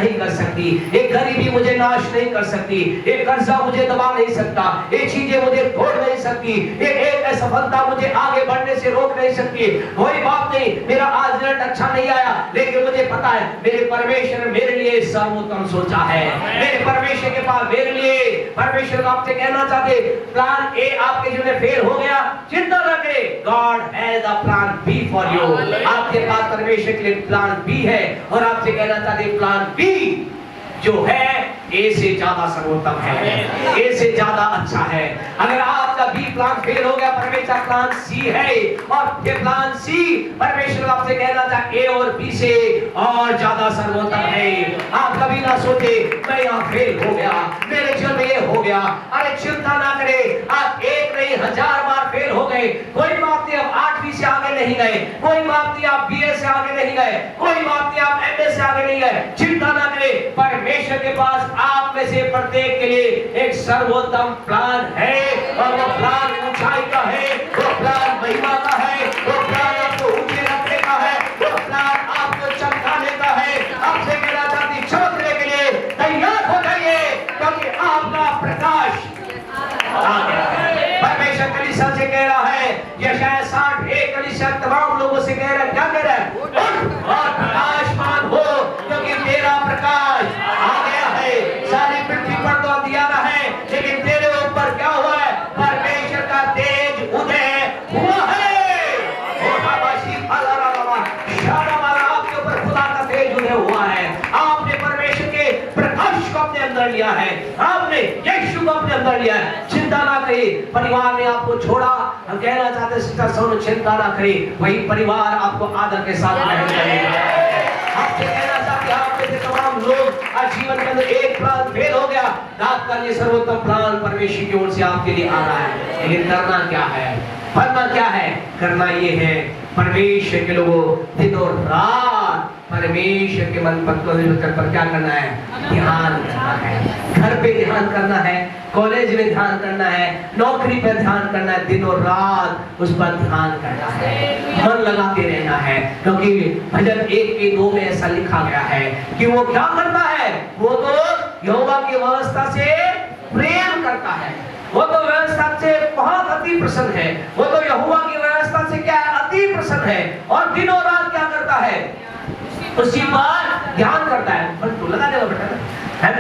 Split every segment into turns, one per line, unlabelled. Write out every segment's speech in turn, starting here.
नहीं कर सकती, एक गरीबी मुझे नाश नहीं कर सकती, एक कर्जा मुझे दबा नहीं सकता, ये चीजें मुझे तोड़ नहीं सकती, एक असफलता मुझे आगे बढ़ने से रोक नहीं सकती। कोई बात नहीं, मेरा आज रिजल्ट अच्छा नहीं आया, लेकिन मुझे पता है मेरे परमेश्वर ने मेरे लिए सर्वोत्तम सोचा है। मेरे परमेश्वर के पास मेरे लिए, परमेश्वर आपसे कहना चाहते, प्लान ए आपके जीवन में फेल हो गया, चिंता न करें, God has a plan B for you. आपके पास परमेश्वर के लिए प्लान बी है, और आपसे कहना चाहते प्लान बी जो है ए से ज्यादा सर्वोत्तम है, ए से ज्यादा अच्छा है। अगर आपका बी प्लान फेल हो गया, परमेश्वर प्लान सी है, और ये प्लान सी परमेश्वर आपसे कहना चाहते ए और बी से और ज्यादा सर्वोत्तम है। आप कभी ना सोचे मैं यहाँ फेल हो गया, मेरे जीवन में ये हो गया। अरे चिंता ना करें, आप एक नहीं 1000 बार फेल हो गए, कोई बात नहीं, आप 8वीं से आगे नहीं गए, कोई बात नहीं, आप बीए से आगे नहीं गए, कोई बात नहीं, आप एमए से आगे नहीं गए, चिंता ना करें, परमेश्वर के पास आप में से प्रत्येक के लिए एक सर्वोत्तम प्लान है, और वो प्लान ऊंचाई का है, वो प्लान महिमा का है, वो प्लान आपको ऊंचे रखने का है, वो प्लान आपको चमकाने का है। आपसे कहना चाहती, चमकने के लिए तैयार हो जाइए, क्योंकि आपका प्रकाश आ गया है। परमेश्वर कलीसिया से कह रहा है, यशायाह 60:1 कलीसिया तमाम लोगों से कह रहा है, क्या कह रहा है? उठ और प्रकाशमान हो, क्योंकि तेरा प्रकाश आ गया है। सारी पृथ्वी पर तो अंधियारा है, लेकिन तेरे ऊपर क्या हुआ है? परमेश्वर का तेज उदय हुआ है। आपके ऊपर खुदा का तेज उदय हुआ है। आपने परमेश्वर के प्रकाश को अपने अंदर लिया है, आपने यीशु को अपने अंदर लिया है। चिंता ना करिए, परिवार ने आपको छोड़ा, हम कहना चाहते सिस्टर सोनू, चिंता ना करिए, वही परिवार आपको आदर के साथ ग्रहण करेगा। आपसे कहना चाहते, आप में से तमाम लोग आज जीवन के अंदर एक प्लान फेल हो गया, आपका ये सर्वोत्तम प्लान परमेश्वर की ओर से आपके लिए आ रहा है, लेकिन करना क्या है? करना क्या है? करना ये है, परमेश्वर के लोगों दिन और रात परमेश्वर के मन पर क्या करना है? ध्यान करना है। घर पे ध्यान करना है, कॉलेज में ध्यान करना है, नौकरी पर ध्यान करना है, दिन और रात उस पर ध्यान करना है, मन लगाते रहना है। क्योंकि भजन 1:2 में ऐसा लिखा गया है कि वो क्या करता है? वो तो यहोवा की व्यवस्था से प्रेम करता है, वो तो व्यवस्था से बहुत अति प्रसन्न है, वो तो यहोवा की व्यवस्था से क्या है? अति प्रसन्न है, और दिन और रात क्या करता है? उसी पर ध्यान करता है। पर तो लगा देगा बेटा,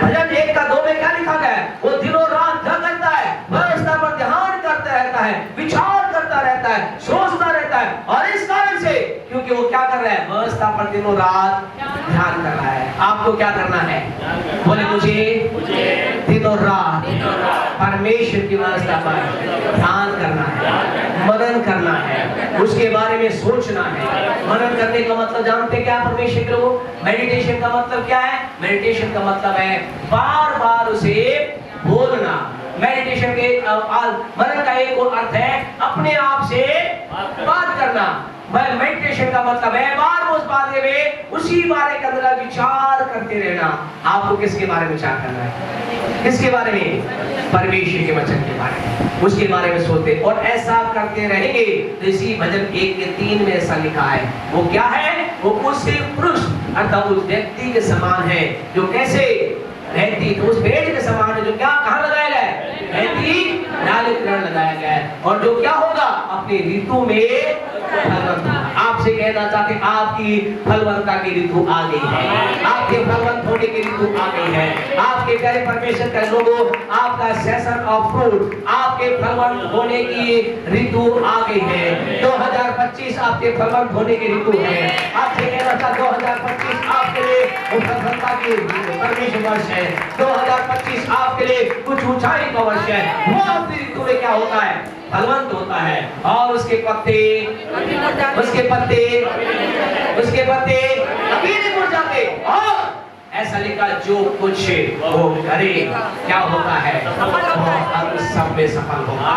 भजन 1:2 में क्या लिखा गया है? वो दिन और रात क्या करता है? व्यवस्था पर ध्यान करता रहता है, विचार करता रहता है, सोचता रहता है, और इस कारण से, क्योंकि वो क्या कर रहा है? व्यवस्था पर दिनों रात ध्यान कर रहा है। आपको क्या करना है? बोले मुझे दिन और रात परमेश्वर की व्यवस्था पर ध्यान करना है, मनन करना है, उसके बारे में सोचना है। मनन करने का मतलब जानते क्या परमेश्वर के लोगों? मेडिटेशन का मतलब क्या है? मेडिटेशन का मतलब है बार बार उसे बोलना। मेडिटेशन के मनन का एक और अर्थ है अपने आप से बात करना। मेडिटेशन का मतलब है बार उस बारे में, उसी बारे के अंदर विचार करते रहना। आपको किसके बारे में विचार करना है? किसके बारे में? परमेश्वर के वचन के बारे में, उसके बारे में सोचते, और ऐसा करते रहेंगे। तो इसी भजन 1:3 में ऐसा लिखा है, वो क्या है? वो उस पुरुष अर्थात उस व्यक्ति के समान है जो कैसे रहती, तो उस पेड़ के समान है जो क्या कहाँ लगाया गया है? रहती नाले किनारे लगाया गया है, और जो क्या होगा? अपनी ऋतु में फलवंत। आपसे कहना चाहते, आपकी फलवंता की ऋतु आ गई है, आपके फलवंत होने की ऋतु आ गई है। आपके प्यारे परमेश्वर के लोगों, आपका सीजन ऑफ फ्रूट, आपके फलवंत होने की ऋतु आ गई है। 2025 आपके फलवंत होने की ऋतु है। आपसे कहना चाहते 2025 आपके लिए फलवंता की परमेश्वर वर्ष है। 2025 आपके लिए कुछ ऊंचाई का वर्ष है। वो आपकी ऋतु में क्या होता है? फलवंत होता है, और उसके पत्ते अभी नहीं मुड़ जाते। और ऐसा लिखा, जो कुछ वो करे क्या होता है? वो सब में सफल होगा।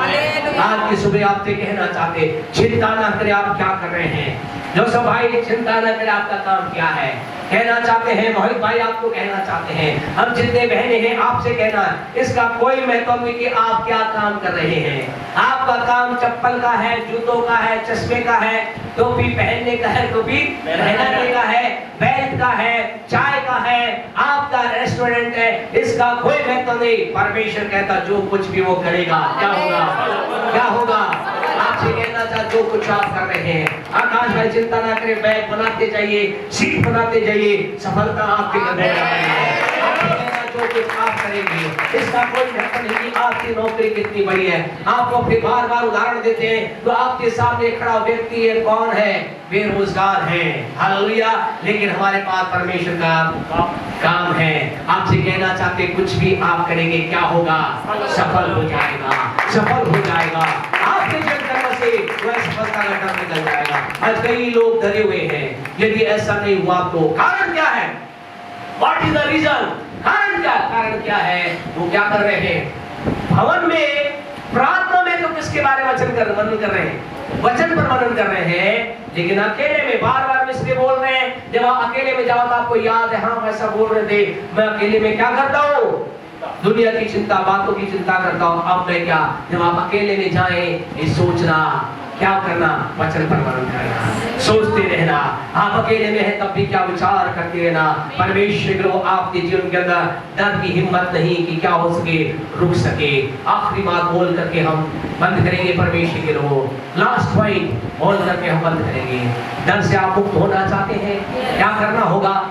आज की सुबह आपसे कहना चाहते, चिंता ना करें आप क्या कर रहे हैं। जो सब भाई चिंता ना करें आपका काम क्या है, कहना चाहते हैं, मोहित भाई आपको कहना चाहते हैं, हम जितने बहने हैं आपसे कहना है, इसका कोई महत्व नहीं कि आप क्या काम कर रहे हैं। आपका काम चप्पल का है, जूतों का है, चश्मे का है, टोपी पहनने का है, टोपी पहनाने का है, बेल्ट का है, चाय का है, आपका रेस्टोरेंट है, इसका कोई महत्व नहीं। परमेश्वर कहता जो कुछ भी वो करेगा क्या होगा, क्या होगा। आपसे कहना चाहता जो कुछ आप कर रहे हैं, आकाश भाई चिंता ना करें, बैग बनाते जाइए, सीट बनाते जाइए, सफलता आपके कदमों में है। जो कुछ आप करेंगे इसका कोई महत्व नहीं कि आपकी नौकरी कितनी बड़ी है। आपको फिर बार बार उदाहरण देते हैं, तो आपके सामने खड़ा व्यक्ति है, कौन है, बेरोजगार है, हालेलुया, लेकिन हमारे पास परमेश्वर का काम है। आपसे कहना चाहते कुछ भी आप करेंगे क्या होगा, सफल हो जाएगा, सफल हो जाएगा। आपके जब कर्म से वह सफलता का डर निकल जाएगा। आज कई लोग डरे हुए हैं, यदि ऐसा नहीं हुआ तो कारण क्या है, व्हाट इज द रीजन, कारण क्या है, वो क्या कर रहे हैं भवन में, प्रार्थना में तो किसके बारे में मनन कर रहे हैं, वचन पर मनन कर रहे हैं, लेकिन अकेले में बार बार इसलिए बोल रहे हैं। जब आप अकेले में जाओ तो आपको याद है, हाँ ऐसा बोल रहे थे, मैं अकेले में क्या करता हूँ, दुनिया की चिंता, बातों की चिंता करता हूँ। अब मैं क्या, जब आप अकेले में जाएं, ये सोचना, क्या करना, वचन पर मनन करना, सोचते रहना। आप अकेले में हैं तब भी क्या विचार करते रहना। परमेश्वर को आपके जीवन के अंदर डर की हिम्मत नहीं कि क्या हो सके, रुक सके। आखिरी बात बोल करके हम बंद करेंगे। परमेश्वर के लोग लास्ट पॉइंट बोल करके हम बंद करेंगे। डर से आप मुक्त होना चाहते हैं, क्या करना होगा।